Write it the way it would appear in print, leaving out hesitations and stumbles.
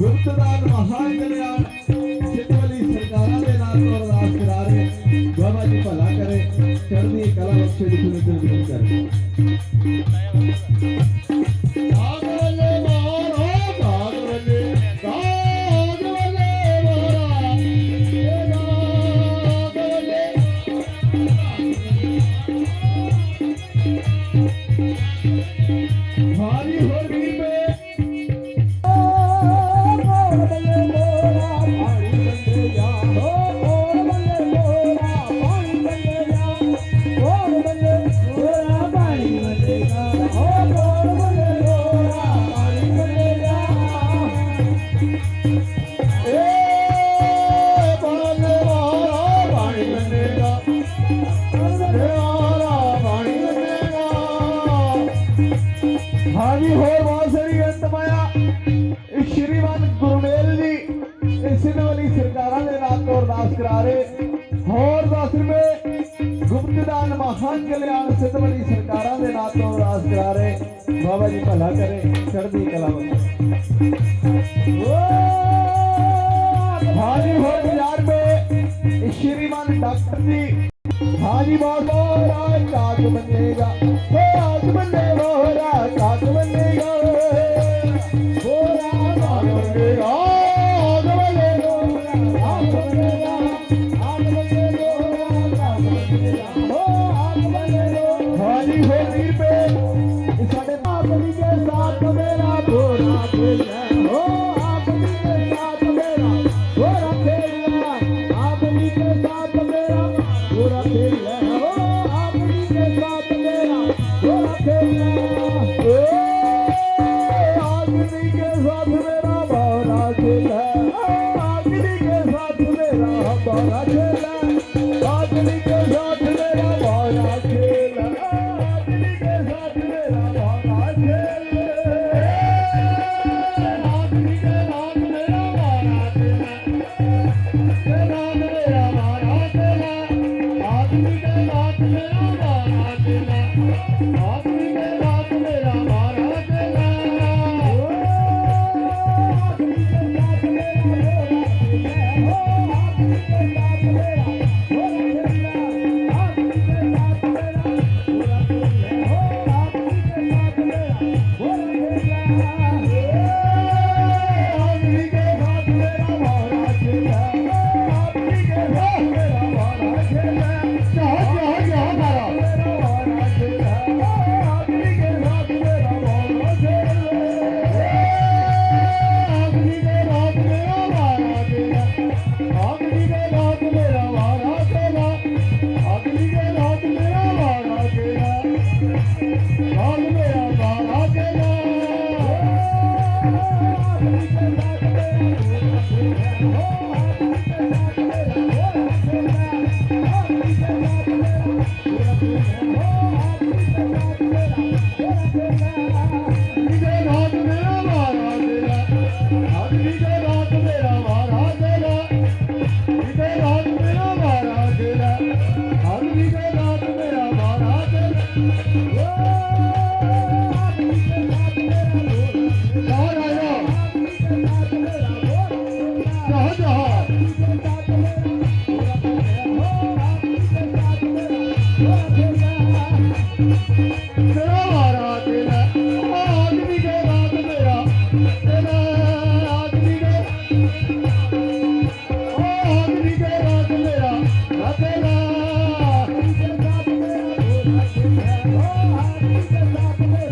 गुप्तदान महाकल्याण चितवली सरकारा दे नाम तो अरदास करा रहे बाबा जी भला करे चढ़दी कला बख्शे दी सुनित करे हाँ जी होर बहुत सारी अंतमाया श्रीमान गुरमेल जी सिंध वाली सरकारां दे नाम तो अरदास करा रहे होर 10 रुपए गुप्तदान महान कल्याण सिंध वाली सरकारां दे नाम तो अरदास करा रहे बाबा जी भला करे चढ़दी कला हाँ जी होर 1000 रुपए श्रीमान डॉक्टर जी हाँ जी बहुत बहुत काग बनेगा काग बनेगा काग बनेगा काग बनेगा हाँ जी हो वीर पे साढ़े आपनी के साथ मेरा घोड़ा खेला हो आपनी के साथ मेरा घोड़ा खेला आपनी के साथ मेरा घोड़ा खेला हो आपनी के साथ मेरा घोड़ा खेला ओ आपनी के साथ मेरा घोड़ा खेला आपनी के साथ मेरा घोड़ा खेला आपनी के साथ मेरा घोड़ा खेला आपनी के साथ मेरा घोड़ा खेला आपनी के साथ मेरा घोड़ा खेला तेरा मेरा घोड़ा खेला आपनी के साथ मेरा घोड़ा खेला आपनी के साथ मेरा घोड़ा खेला आपनी के साथ मेरा